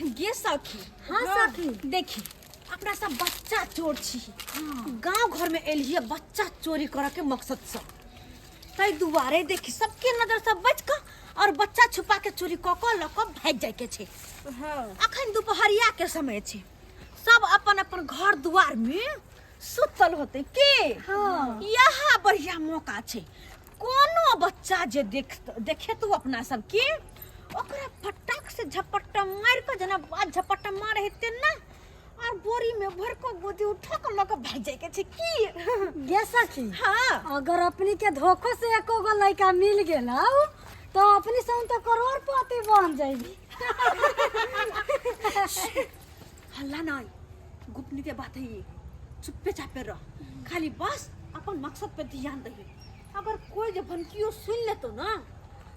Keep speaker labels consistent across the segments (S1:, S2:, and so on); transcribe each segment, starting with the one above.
S1: गे सखी।
S2: हाँ सखी
S1: देखी अपना सब बच्चा चोर छी। गांव घर में एलिए बच्चा चोरी करे के मकसद से तई दुआरे देखी सबके नजर से बच के और बच्चा छुपा के चोरी क के लक भाग जाय के छे। अखन दोपहरिया के समय छे, सब अपन अपन घर दुआर में सुतल होते के। यहाँ बढ़िया मौका छे, कोनो बच्चा जे देखे तू अपना सबके ओकरा फटाक से झपट्टा मार के जना बात झपट्टा मार हेते ना और बोरी में भर के गोदी उठा के लक भाग जाय के छे की।
S2: गे सखी
S1: हाँ
S2: अगर अपनी के धोखो से एको गो लड़का मिल गेला तो अपनी संग तो करोड़पति बन जाएगी।
S1: हल्ला नहीं, गोपनीय के बात है ये, चुप्पे चापे रह, खाली बस अपन मकसद पे ध्यान दे। अगर कोई जब भनकियो सुन ले तो ना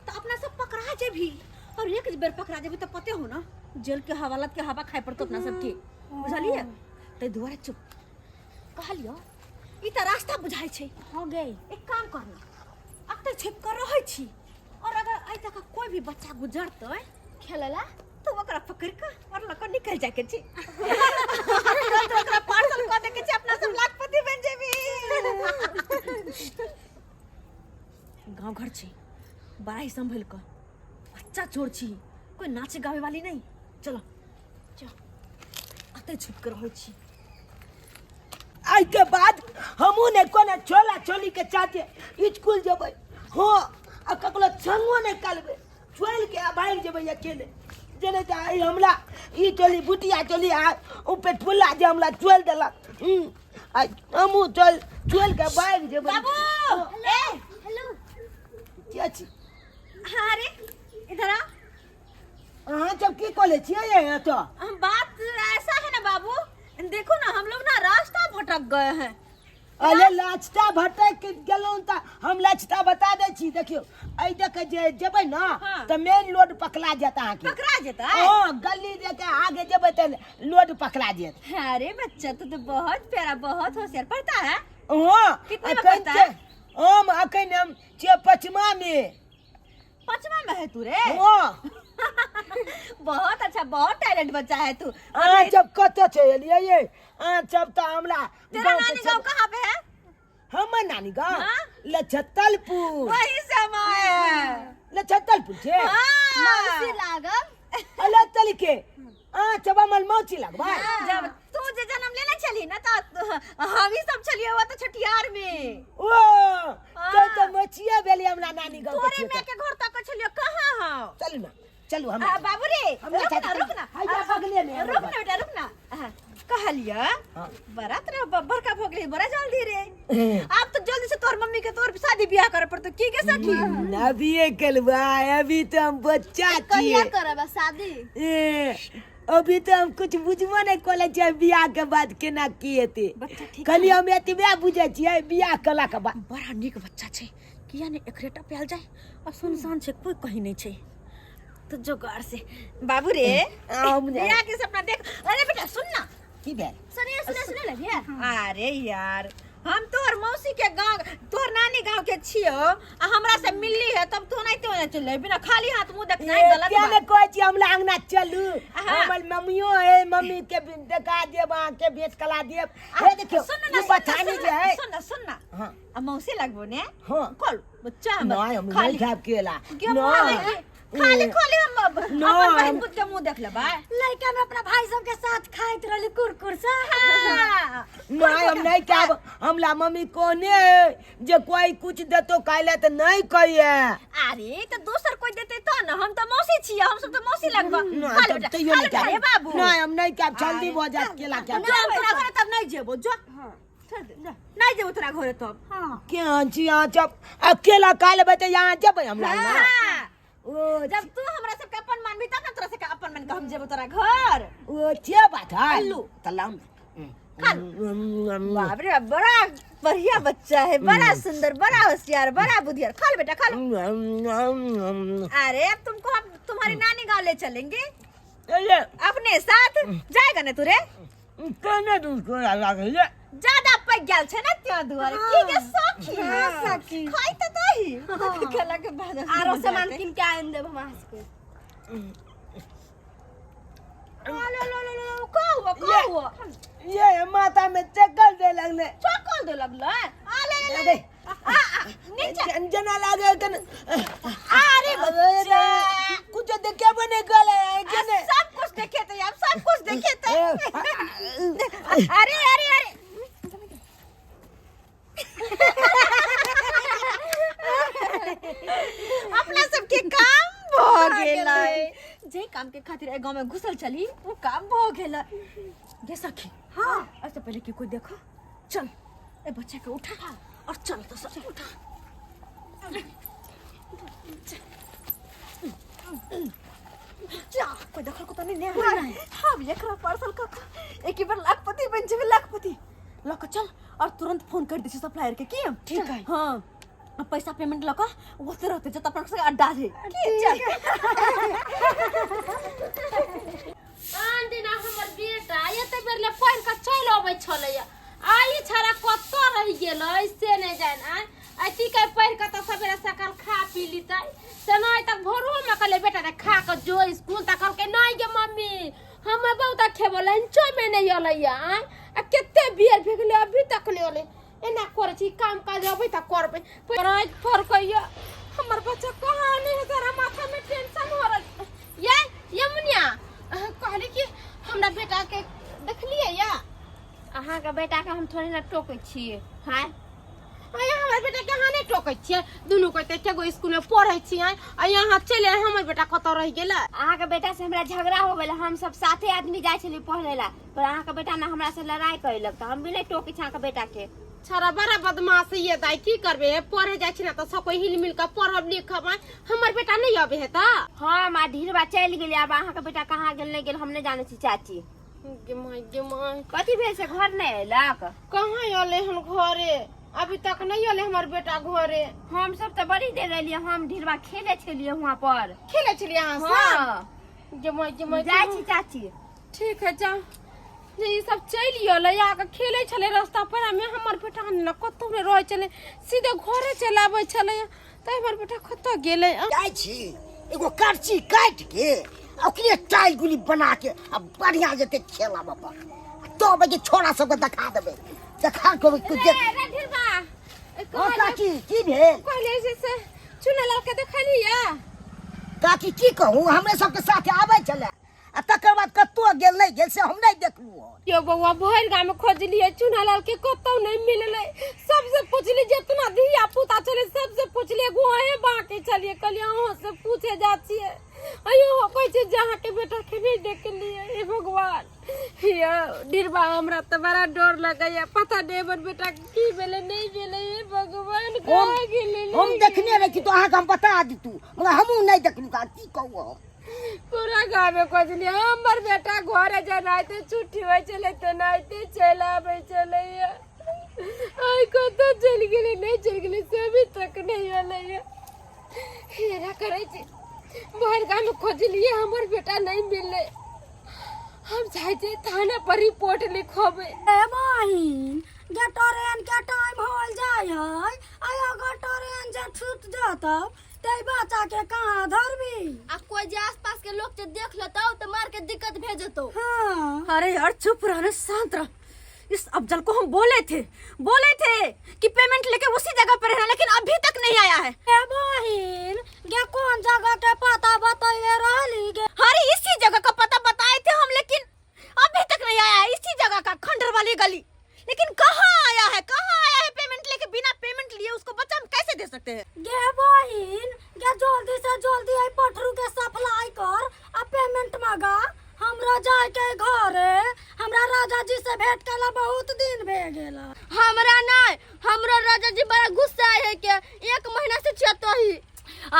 S1: तो अपना सब पकड़ा जेभी, और एक बेर पकड़ा जेभी तो पते हो ना जेल के हवालात के हवा खाए पड़तो अपना सबके, बुझलिए। ते दुआरे चुप कहलियो ई त रास्ता बुझाई छै।
S2: हो गई
S1: एक काम करना, अब तक छिप कर रहै छी और अगर आई तक कोई भी बच्चा गुजरतै खेलला तो ओकरा पकड़ के और लक निकल जाय के छी। तो ओकरा पार्सल क दे के छी, अपना सब लाखपति बन जेबी। गांव घर छी, बड़ा ही संभल कर, बच्चा चोर छी, कोई नाचे गावे वाली नहीं। चलो चलो आते छुप कर रहै छी।
S3: आज के बाद हमू ने कोने छोला छोली के चाचे स्कूल जेबै। हां आ ककलो संगो ने करबे, छोल के भाग जेबै अकेले। जने त आई हमला ई टोली बुटिया टोली आ ऊपर फुल्ला जे हमला छोल देलक। आ हमू छोल के भाग जेबै।
S1: बाबू ए हेलो
S3: चाची
S1: हां रे इधर आ।
S3: हां जब की कॉले छिए ये तो
S1: हम बात ऐसा है ना बाबू, देखो ना हम लोग ना रास्ता भटक गए हैं।
S3: अरे लाचता भटक के गेलौं त हम लाचता बता दे छी। देखियो आई देख जे जेबै ना त मेन लोड पकड़ा जेता आके।
S1: पकड़ा जेता?
S3: हां गली देके आगे जेबै त लोड पकड़ा जेत।
S1: अरे बच्चा तो बहुत प्यारा, बहुत होशियार, पढ़ता है?
S3: हां
S1: कितने में पढ़ता है?
S3: हम अखन हम छे पचमा में।
S1: पांचवा में है तू रे?
S3: हां
S1: बहुत अच्छा, बहुत टैलेंट बच्चा है तू।
S3: आ जब कत छे एलिए ये आ जब त हमला
S1: तेरा नानी गांव कहाँ पे है?
S3: हमर नानी गांव
S1: हाँ?
S3: लछतलपुर।
S1: वही समय है।
S3: लछतलपुर छे?
S1: मौसी
S2: लागल
S3: अले तलके चबा मल मौची लगबा।
S1: जब तू जे जन्म लेने चली ना तो हम ही सब चलिए हुआ तो छठियार में।
S3: ओ तो मचिया बेली हमरा नानी गांव
S1: तोरे में के घर तक चलिए कहाँ हो?
S3: चलू ना चलू हम
S1: बाबू रे रुक ना
S3: हाय बगले में
S1: रुक ना बेटा रुक ना। कहलिया बड़ा तेरा बब्बर का भोगली बड़ा जल्दी रे। अब तो जल्दी से तोर मम्मी के तोर शादी ब्याह करे पड़तो की के सखी?
S3: अभी कलवा अभी तो हम बच्चा
S2: कहिया
S3: छिए।
S2: करबा शादी?
S3: अभी तो हम कुछ बुझबो नहीं कोले छै बियाह के बाद केना की हेते।
S1: बच्चा ठीक
S3: खाली हम एतबे बुझे छिए बियाह कला के बाद।
S1: बड़ा नीक बच्चा छे, किया ने एकरेटा पेल जाए और सुनसान छे, कोई कहीं नहीं छे तो जोगाड़ से। बाबू रे बियाह के सपना देख। अरे बेटा सुन ना,
S3: की भेल?
S1: सुने लगे। अरे यार हम तोहर मौसी के गांव, तोहर नानी गांव के छियो आ हमरा से मिलली है तब तू नहीं तो चले बिना खाली हाथ मुंह देखना है गलत
S3: क्या ने
S1: बात।
S3: कहै छी हमरा अंगना चलू। हमर मम्मियो है, मम्मी के देखा देब के बेच कला देब। हे देखियो
S1: सुन ना
S3: ये बथानी जे है
S1: सुन ना
S3: हां
S1: आ मौसी लगबो ने।
S3: हां
S1: कल बच्चा हम
S3: नहीं हम नहीं खाब केला।
S1: खाली हम अपन बहन पुत के मुंह देख लेबा।
S2: लड़का में अपना भाई सब के साथ खाइत रहली कुरकुर से।
S3: नहीं हम नहीं खाब। हमला मम्मी कोने जे कोई कुछ देतो काइले त नहीं कहिए।
S1: अरे तो दूसर कोई देते तो ना, हम तो मौसी छिए, हम सब तो मौसी लगबा।
S3: नहीं तब तैयो नहीं खाब
S1: बाबू।
S3: नहीं हम नहीं खाब, जल्दी हो जात केला के।
S1: जो हम तोरा घरे तब नहीं जेबो जो। नहीं जेबो तोरा घरे तब।
S2: हां
S3: क्या छी यहां जब अकेला काइले बते यहां जेबै हमरा ना। ओ
S1: जब तू हमरा सबके अपन मानबी तब ना तोरा सबके अपन मान के हम जेबो तोरा घर।
S3: ओ छे बात है
S1: अल्लू
S3: तलाम।
S1: बाप रे बड़ा बढ़िया बच्चा है, बड़ा सुंदर, बड़ा होशियार, बड़ा बुद्धियार। खा बेटा खा। अरे अब तुमको हम तुम्हारी नानी गांव ले चलेंगे अपने साथ। जाएगा ना तू रे?
S3: केने दूसको लागले
S1: ज्यादा पक गेल छे ना त्या दुआरे की के सखी।
S2: हां सखी
S1: खाई त दही खेला के बाद
S2: आरो सामान किन के आन देब हमरा से।
S1: लो लो लो लो का हुआ
S3: ये माथा में चक्कर दे लगने
S1: चक्कर दे लगला आ ले
S3: दे
S1: नीचे
S3: जना लागे कन
S1: अरे बच्चा
S3: कुछ देखे बने गले के ने
S1: सब कुछ देखे थे आप सब कुछ देखे थे अरे अरे अरे अपना सबके काम हो गेला जे काम के खातिर ए गांव में घुसल चली वो काम हो गेला ये सखी हां ऐसे पहले कि कोई देखो चल ए बच्चे को उठा और चल तो सब उठा जा कोई देखो को तो नहीं है हम ये खरा पार्सल का एक ही बार लाखपति बन जावे लाखपति लक चल और तुरंत फोन कर दीजिए सप्लायर के की
S3: ठीक है
S1: हां अब पैसा पेमेंट लका वो तो रहते जत अपन से अड्डा है चल
S4: आन दिन हमर बेटा ये त बेरले पढ़ के चल आबै छलैया आई छरा कत्तो रह गेल ऐसे नहीं जान आ ती के पढ़ के त सबेरे सकाल खा पी लीतै से नहीं तक भोरो में कहले बेटा रे खा के जो स्कूल तक कहल के नहीं गे मम्मी हम बहुत खेबो लंच में नहीं अलैया आ केते बियर भेगले अभी तक नहीं अले एना करे छी काम काज अबै त करबे रात फर कहिया हमर बच्चा कहां नहीं है तेरा माथा में टेंशन हो रहा ये मुनिया कहली कि हमरा बेटा के देखलिए या अहाँ के बेटा के हम थोड़ी ना टोकै छिए हां अय हमर बेटा के हां नहीं टोकै छिए दुनु कहते केगो स्कूल में पढ़ै छी आ यहां चले हमर बेटा कत रह गेला
S5: अहाँ के बेटा से हमरा झगड़ा हो गेल हम सब साथे आदमी जाय छली पढ़े ला पर अहाँ के बेटा ना हमरा से लड़ाई कइलक त हम भी नहीं टोकै छी अहाँ के बेटा के
S4: छरा बड़ा बदमाश ये दाई की करबे पढ़े जाय छी ना त सब कोई हिल मिल के पढ़ब लिखब हमर बेटा नहीं आबे है त
S5: हां मां ढीरबा चल गेली अब अहाँ के बेटा कहां गेल नहीं गेल हम नहीं जाने छी चाची
S4: गे माय
S5: कथी भेल से घर नहीं एलक
S4: कहां आले हम घरे अभी तक नहीं आले हमर बेटा घरे
S5: हम सब तो बड़ी देर रहलिए हम ढीरबा खेले छलिए वहां पर
S4: खेले छलिए अहाँ
S5: हां
S4: गे माय
S5: जाय छी चाची
S4: ठीक है जा ये सब चलियो ले आके खेले छले रास्ता पर हमें हमर बेटा न कतो में रह चले सीधे घरे चलाबै छले त हमर बेटा कतो गेले
S3: जाय छी एगो करची काट के ओकरे टाइल गुली बना के अब बढ़िया जते खेला बाबा तो बगे छोरा सब के दिखा देबे देखा के कुछ देख
S4: रे ढिलबा
S3: ओ काकी की भेल
S4: कहले से चुना लड़के देखलिया
S3: काकी की कहूं हमरे सब के साथ आबै चले आ तकर बाद कत्तो गेल नहीं गेल से हम नहीं देखलू
S4: यो बउआ भर गांव में खोजलिए चुना लाल के कतो नहीं मिलले सबसे पूछली जितना धिया पुता चले सबसे पूछलिए गोहे बाकी चलिए कलिया हो से पूछे जाती है अयो हो कोई चीज जहां के बेटा के नहीं देख लिए हे भगवान या डिरबा हमरा त बड़ा डर लगैया पता नहीं बर बेटा की भेले नहीं भेले हे भगवान कहां गेले
S3: हम देखने रही तो अहाँ के हम बता दितू मगर हमहू नहीं देखलू का की कहू
S4: पूरा गांव में खोजली हमर बेटा घरे जनाइते छुट्टी होय चले त नाइते चला आबै चले आई कतो चल गेले नहीं चल गेले से अभी तक नहीं आले हेरा करे छी बाहर गांव में खोजलिए हमर बेटा नहीं मिलले हम जाय जे थाना पर रिपोर्ट लिखबे
S2: ए बहिन गे ट्रेन के टाइम होल जाय है आय अगर ट्रेन जे छूट जाता ते बच्चा के कहां धरबी
S5: आ कोई जे आसपास के लोग जे देख लेतो त मार के दिक्कत भेजतो
S2: हां
S1: अरे यार चुप रहना शांत रह इस अफजल को हम बोले थे कि पेमेंट लेके उसी जगह पर रहना लेकिन अभी तक नहीं आया है
S2: ए बहिन गे कौन जगह के पता बताइए रहली गे
S1: अरे इसी जगह का पता बताए थे हम लेकिन अभी तक नहीं आया है इसी जगह का खंडर वाली गली लेकिन कहाँ आया है पेमेंट लेके बिना पेमेंट लिए उसको बच्चा हम कैसे दे सकते हैं
S2: गे बहिन गे जल्दी से जल्दी आई पटरू के सप्लाई कर आ पेमेंट मांगा हमरा जाय के घरे हमरा राजा जी से भेंट कला बहुत दिन भे गेला
S5: हमरा नहीं हमरा राजा जी बड़ा गुस्सा है के 1 महीना से चतही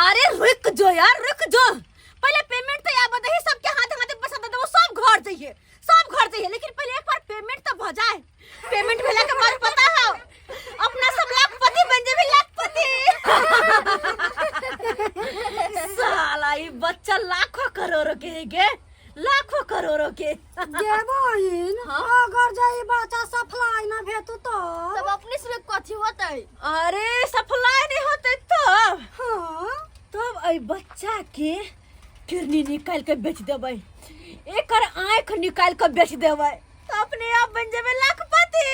S1: अरे रुक जो यार रुक जो पहले पेमेंट तो याद बताइए सबके हाथ हाथ पैसा दे वो सब घर चाहिए लेकिन पहले एक बार पेमेंट तो हो जाए पेमेंट भेला के बाद पता है अपना सब लाखपति बन जाबे लाखपति साला ये बच्चा लाखों करोड़ों के है गे लाखों करोड़ों के
S2: गे बहिन अगर जाई बच्चा सप्लाई ना भेटू तो
S5: तब अपने से कथी होतै
S1: अरे सप्लाई नहीं होते तो
S2: हां
S1: तब आई बच्चा के किडनी निकाल के बेच देबै, एकर आँख निकाल के बेच देबै, तो अपने आप बन जेबै लाखपति।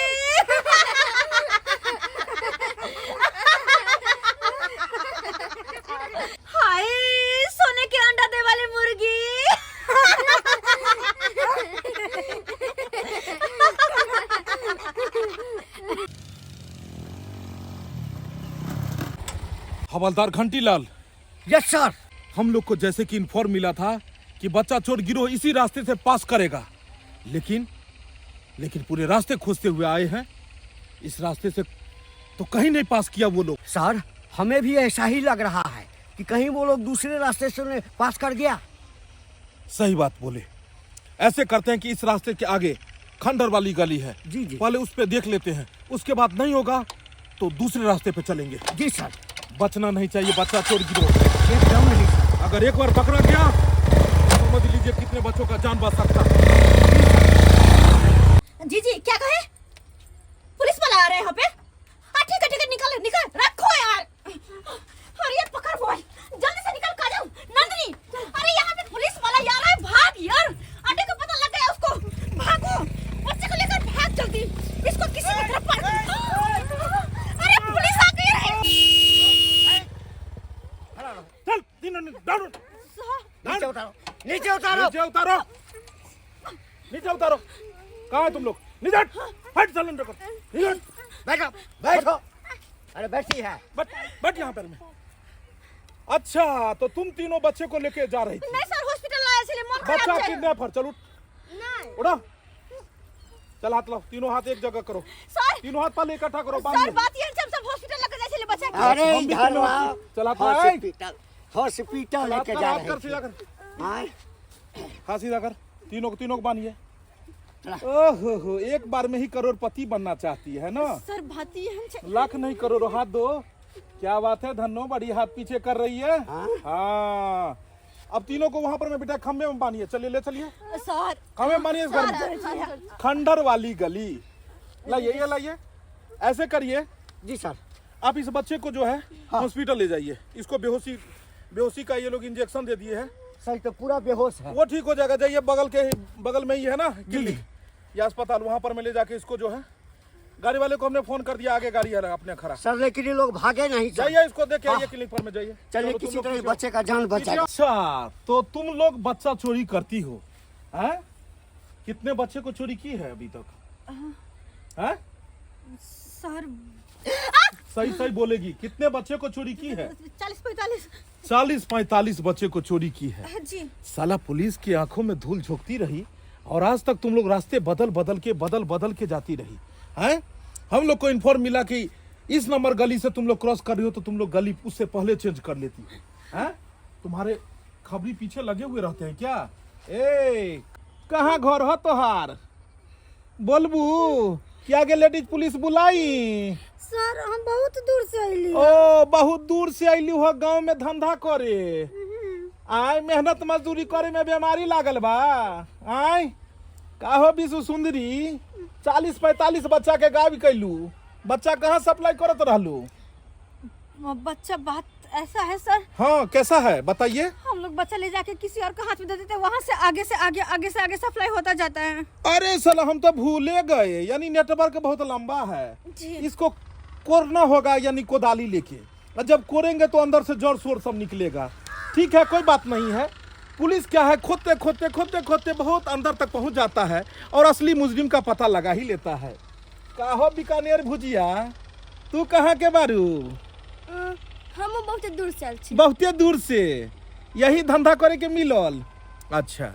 S1: हाय सोने के अंडा दे वाली मुर्गी।
S6: हवलदार घंटीलाल,
S3: यस सर।
S6: हम लोग को जैसे कि इन्फॉर्म मिला था कि बच्चा चोर गिरोह इसी रास्ते से पास करेगा, लेकिन पूरे रास्ते खोजते हुए आए हैं, इस रास्ते से तो कहीं नहीं पास किया वो लोग।
S3: सर हमें भी ऐसा ही लग रहा है कि कहीं वो लोग दूसरे रास्ते से पास कर गया।
S6: सही बात बोले। ऐसे करते हैं कि इस रास्ते के आगे खंडर वाली गली है,
S3: जी जी।
S6: पहले उस पे देख लेते हैं, उसके बाद नहीं होगा तो दूसरे रास्ते पे चलेंगे।
S3: जी सर।
S6: बचना नहीं चाहिए बच्चा चोर गिरोह,
S3: एकदम नहीं सर।
S6: अगर एक बार पकड़ा गया तो समझ लीजिए कितने बच्चों का जान बच सकता है।
S1: जी जी क्या कहे? पुलिस वाला आ रहे हैं यहाँ पे? हाँ ठीक है निकल निकल, रखो यार। अरे यार पकड़ मोबाइल, जल्दी से निकल कर जाओ। नंदिनी, अरे यहाँ पे पुलिस वाला आ रहा है, भाग यार। अड्डे का पता लग गया उसको, भागो। बच्चे को लेकर भाग जल्दी, इसको किसी भी तरफ पार करो। अरे पुलिस आ गई है।
S6: चल तीनों डाउन,
S3: नीचे उतारो, नीचे उतारो।
S6: नीचे उतारो, नीचे उतारो। कहाँ है तुम लोग? नीचे हट, सिलेंडर कर, नीचे
S3: बैठो बैठो। अरे बैठी है।
S6: बैठ यहाँ पर में। अच्छा तो तुम तीनों बच्चे को लेके जा रही थी?
S1: नहीं सर, हॉस्पिटल लाया इसलिए मन
S6: बच्चा
S1: खराब है।
S6: किडनैपर। चल उठ, उठो, चल हाथ लाओ, तीनों हाथ एक जगह करो।
S1: सर
S6: तीनों हाथ पहले इकट्ठा करो,
S1: सर
S6: बांधिए।
S1: बात ये है, सब हॉस्पिटल लेकर जाए इसलिए बच्चा।
S3: अरे
S6: हम भी
S3: इधर
S6: तीनों
S3: आओ।
S6: चल हाथ
S3: हॉस्पिटल लेके जा
S6: हाथ कर,
S3: रहे
S6: सीधा
S3: थे।
S6: कर,
S3: आए?
S6: हाथ सीधा कर। तीनों को बांधिए। ओहो, एक बार में ही करोड़पति बनना चाहती है ना?
S1: सर भाती हम
S6: लाख नहीं करोड़ों। हाथ दो। क्या बात है धन्नो, बड़ी हाथ पीछे कर रही है। हाँ अब तीनों को वहाँ पर मैं बेटा खम्भे में बांधिए। चलिए ले चलिए,
S1: सर।
S6: खम्भे में बांधिए। इस घर में खंडर वाली गली, लाइए ये लाइए, ऐसे करिए।
S3: जी सर।
S6: आप इस बच्चे को जो है हॉस्पिटल ले जाइए, इसको बेहोशी का ये लोग इंजेक्शन दे दिए हैं,
S3: सर तो पूरा बेहोश है।
S6: वो ठीक हो जाएगा। जाइए बगल में ही है ना क्लिनिक या अस्पताल, वहाँ पर मैं ले जाके इसको जो है, गाड़ी वाले को हमने फोन कर दिया, आगे गाड़ी है अपने खड़ा।
S3: सर लेकिन ये लोग भागे नहीं।
S6: जाइए इसको देखे आइए क्लिनिक पर में, जाइए।
S3: चलिए
S6: चलो,
S3: किसी
S6: तुम लोग
S3: तरह
S6: पीछे
S3: बच्चे का जान बचाएगा।
S6: अच्छा तो तुम लोग बच्चा चोरी करती हो हैं? कितने बच्चे को चोरी की है अभी तक? हैं?
S1: सर
S6: सही बोलेगी, कितने बच्चे को चोरी की है?
S1: 40-45।
S6: 40-45 बच्चे को चोरी की है।
S1: जी
S6: साला पुलिस की आंखों में धूल झोंकती रही और आज तक तुम लोग रास्ते बदल के जाती रही हैं। हम लोग को इन्फॉर्म मिला कि इस नंबर गली से तुम लोग क्रॉस कर रही हो, तो तुम लोग गली उससे पहले चेंज कर लेती हो हैं। तुम्हारे खबरी पीछे लगे हुए रहते हैं क्या? ए कहाँ घर हो तोहार? बोलबू क्या आगे लेडीज पुलिस बुलाई?
S2: सर हम बहुत दूर से अइली।
S6: ओ बहुत दूर से अइली हो गांव में धंधा करे। आय मेहनत मजदूरी करे में बीमारी लागल बा। आय काहो विश्व सुंदरी, 40-45 बच्चा के गायब कैलू। बच्चा कहाँ सप्लाई करत रहलू?
S1: बच्चा बात ऐसा है सर,
S6: हाँ कैसा है बताइए।
S1: हम लोग बच्चा ले जाके किसी और के हाथ में दे देते, वहाँ से आगे सप्लाई होता जाता है।
S6: अरे साला हम तो भूले गए, यानी नेटवर्क बहुत लंबा है।
S1: जी।
S6: इसको कोरना होगा यानी कोदाली लेके, और जब कोरेंगे तो अंदर से जड़ शोर सब निकलेगा। ठीक है कोई बात नहीं है। पुलिस क्या है, खोदते बहुत अंदर तक पहुंच जाता है और असली मुजरिम का पता लगा ही लेता है। काहो बीकानेर भुजिया, तू कहाँ के बारू?
S2: हम बहुत दूर से आयल छी।
S6: बहुते दूर से, यही धंधा करे के मिलल। अच्छा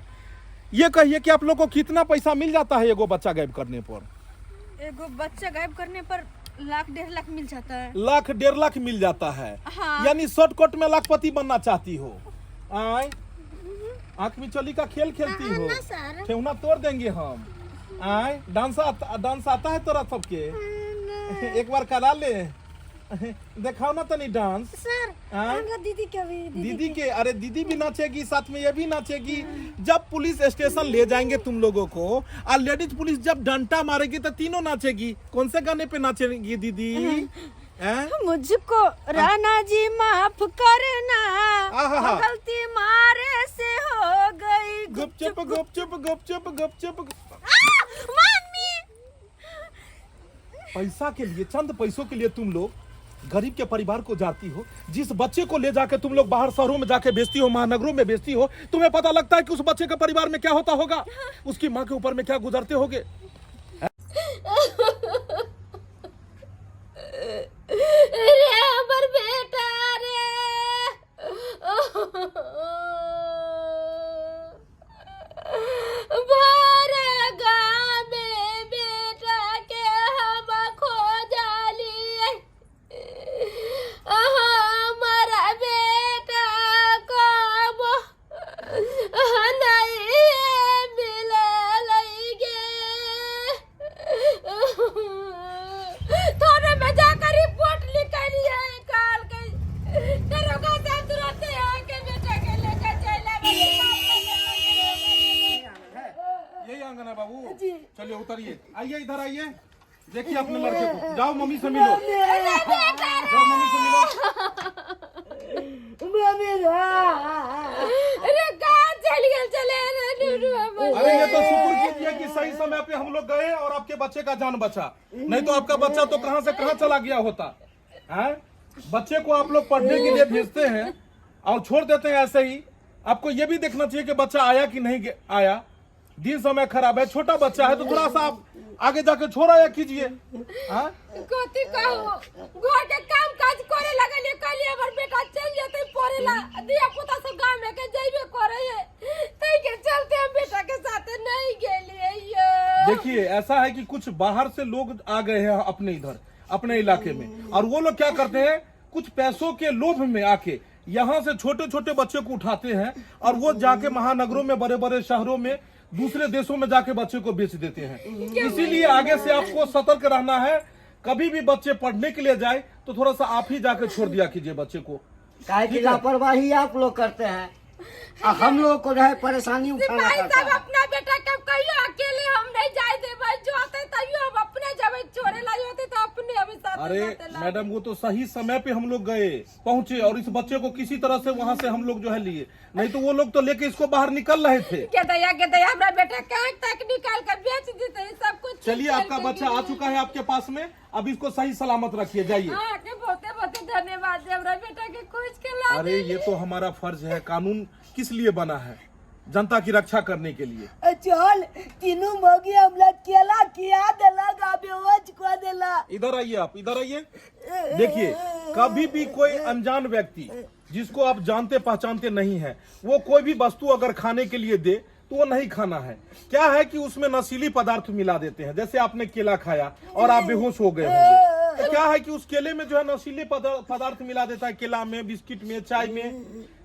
S6: ये कहिए कि आप लोग को कितना पैसा मिल जाता है एगो बच्चा गायब करने पर?
S1: एगो बच्चा गायब करने पर 1,00,000-1,50,000 मिल जाता है।
S6: 1,00,000-1,50,000 मिल जाता है।
S1: हाँ।
S6: यानी शॉर्टकट में लाखपति बनना चाहती हो? आय आंख में चली का खेल खेलती हो?
S2: सर।
S6: ठेहुना तोड़ देंगे हम। आय डांस आता है तोरा सबके? एक बार करा ले, दिखाओ ना तनी डांस।
S2: सर
S6: हाँ?
S2: हमरा दीदी के भी
S6: दीदी के, अरे दीदी भी नाचेगी साथ में, ये भी नाचेगी। जब पुलिस स्टेशन ले जाएंगे तुम लोगों को और लेडीज पुलिस जब डंडा मारेगी तो तीनों नाचेगी। कौन से गाने पे नाचेगी दीदी?
S1: मुझको राणा जी माफ करना,
S6: आहा।
S1: गलती मारे से
S6: गपचप गपचप गपचप गपचप।
S1: मम्मी
S6: पैसा के लिए, चंद पैसों के लिए तुम लोग गरीब के परिवार को जाती हो। जिस बच्चे को ले जाके तुम लोग बाहर शहरों में जाके बेचती हो, महानगरों में बेचती हो, तुम्हें पता लगता है कि उस बच्चे के परिवार में क्या होता होगा, उसकी माँ के ऊपर में क्या गुजरते होगे।
S4: रे हमर बेटा रे, भरे गाँव में बेटा के हम खोजलिए, हमारा बेटा कब नहीं मिलल गे। थाने में जाकर रिपोर्ट लिखलिए, काल के दरोगा साहब तुरंत आके बेटा के लेकर चला गए।
S6: यही आंगन है बाबू, चलिए उतरिए, आइए इधर आइए, देखिए अपने लड़के को। जाओ मम्मी से मिलो, जाओ मम्मी से मिलो।
S4: अरे कहाँ चल गए, चले रे डूडू हमर।
S6: अरे ये तो शुक्र कीजिए कि सही समय पे हम लोग गए और आपके बच्चे का जान बचा, नहीं तो आपका बच्चा तो कहां से कहां चला गया होता है। बच्चे को आप लोग पढ़ने के लिए भेजते हैं और छोड़ देते हैं ऐसे ही। आपको ये भी देखना चाहिए कि बच्चा आया कि नहीं आया। दिन समय खराब है, छोटा बच्चा है, तो थोड़ा सा आप आगे जाके छोड़ा या कीजिए।
S4: कथी कहू, घर के काम काज करे लगलिए, कहलिए हमर बेटा चल जेते पढ़ेला, दिया पुता सब गांव में के जइबे करे है, तई के चलते हम बेटा के साथ नहीं गेलिए यो।
S6: देखिए ऐसा है कि कुछ बाहर से लोग आ गए हैं अपने इधर, अपने इलाके में, और वो लोग क्या करते हैं, कुछ पैसों के लोभ में आके यहाँ से छोटे छोटे बच्चे को उठाते हैं और वो जाके महानगरों में, बड़े बड़े शहरों में, दूसरे देशों में जाके बच्चे को बेच देते हैं। इसीलिए आगे से आपको सतर्क रहना है। कभी भी बच्चे पढ़ने के लिए जाए तो थोड़ा सा आप ही जाके छोड़ दिया कीजिए बच्चे को।
S3: काहे की लापरवाही आप लोग करते हैं, हम लोग को जो है परेशानी उठाना
S4: भाई
S3: पड़ता
S4: साहब
S3: है।
S4: अपना बेटा कब कहियो अकेले हम नहीं जाए दे भाई, जो आते तइयो हम अपने जब छोड़े लाई होते तो अपने अभी साथ
S6: अरे मैडम, वो तो सही समय पे हम लोग गए, पहुंचे और इस बच्चे को किसी तरह से वहां से हम लोग जो है लिए, नहीं तो वो लोग तो लेके इसको बाहर निकल रहे थे।
S4: के दया हमरा बेटा कहीं तक निकाल कर बेच देते सब कुछ।
S6: चलिए आपका बच्चा आ चुका है आपके पास में, अब इसको सही सलामत रखिए, जाइए।
S4: हाँ, के बहुत धन्यवाद, हमरा बेटा के खोज के ला।
S6: अरे ये तो हमारा फर्ज है, कानून किस लिए बना है, जनता की रक्षा करने के लिए।
S3: चल तीनों मोगी हमला केला किया देला, बेहोश को देला।
S6: इधर आइए, आप इधर आइए। देखिए कभी भी कोई अनजान व्यक्ति जिसको आप जानते पहचानते नहीं है, वो कोई भी वस्तु अगर खाने के लिए दे तो वो नहीं खाना है। क्या है कि उसमें नशीली पदार्थ मिला देते हैं, जैसे आपने केला खाया और आप बेहोश हो गए होंगे, तो क्या है कि उस केले में जो है नशीले पदार्थ मिला देता है, केला में, बिस्किट में, चाय में।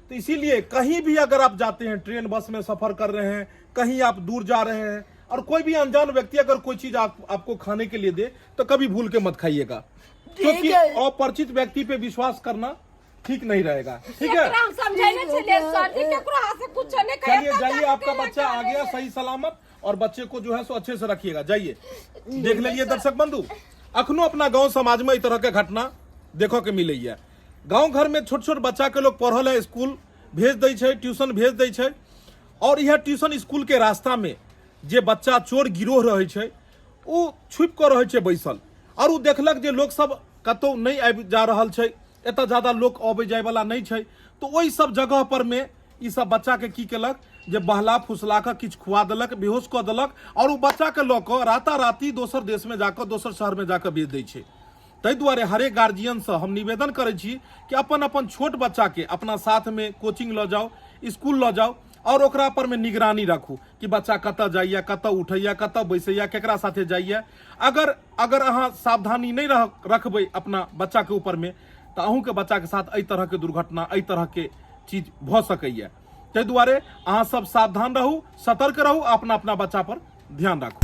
S6: तो इसीलिए कहीं भी अगर आप जाते हैं, ट्रेन बस में सफर कर रहे हैं, कहीं आप दूर जा रहे हैं और कोई भी अनजान व्यक्ति अगर कोई चीज आपको खाने के लिए दे तो कभी भूल के मत खाइएगा, क्योंकि अपरिचित व्यक्ति पे विश्वास करना ठीक नहीं रहेगा। ठीक है,
S4: हम समझाइने चलिए सर जी, केकरो हाथ से कुछ नहीं करे।
S6: चलिए जाइए, आपका बच्चा आ गया सही सलामत, और बच्चे को जो है सो अच्छे से रखिएगा। जाइए, देख लीजिए दर्शक बंधु, अखनो अपना गांव समाज में इस तरह के घटना देखो के मिले है। गांव घर में छोट छोट बच्चा के लोग पढ़ल है, स्कूल भेज दै छै, ट्यूशन भेज दै छै, और यह ट्यूशन स्कूल के रास्ता में जे बच्चा चोर गिरोह रहे छै, वो छुप कर रहे छै बैसल, और वो देखलक जे लोग सब कतौ नहीं आबि जा रहल छै, एत ज्यादा लोग अबै जाय वाला नहीं छै, तो वही सब जगह पर में ई सब बच्चा के की केलक जे बहला फुसला के किछु खुआ देलक, बेहोश कऽ देलक, और वो बच्चा के लऽ कऽ राताराती दोसर देश में जाकर, दोसर शहर में जाकर बेच दै छै। ताहि दुआरे हरेक गार्जियन से हम निवेदन करै छी कि अपन अपन छोट बच्चा के अपना साथ में कोचिंग लऽ जाओ, स्कूल लऽ जाओ, और ओकरा पर में निगरानी रखू कि बच्चा कतऽ जाइए, कतऽ उठैया, कतऽ बैसैया, केकरा साथे जाइए। अगर अहाँ सावधानी नहीं रखबै अपना बच्चा के ऊपर में, तो अहूँ के बच्चा के साथ एहि तरह के दुर्घटना, एहि तरह के चीज भऽ सकैया। ताहि दुआरे अहाँ सब सावधान रहू, सतर्क रहू, अपना अपना बच्चा पर ध्यान राखू।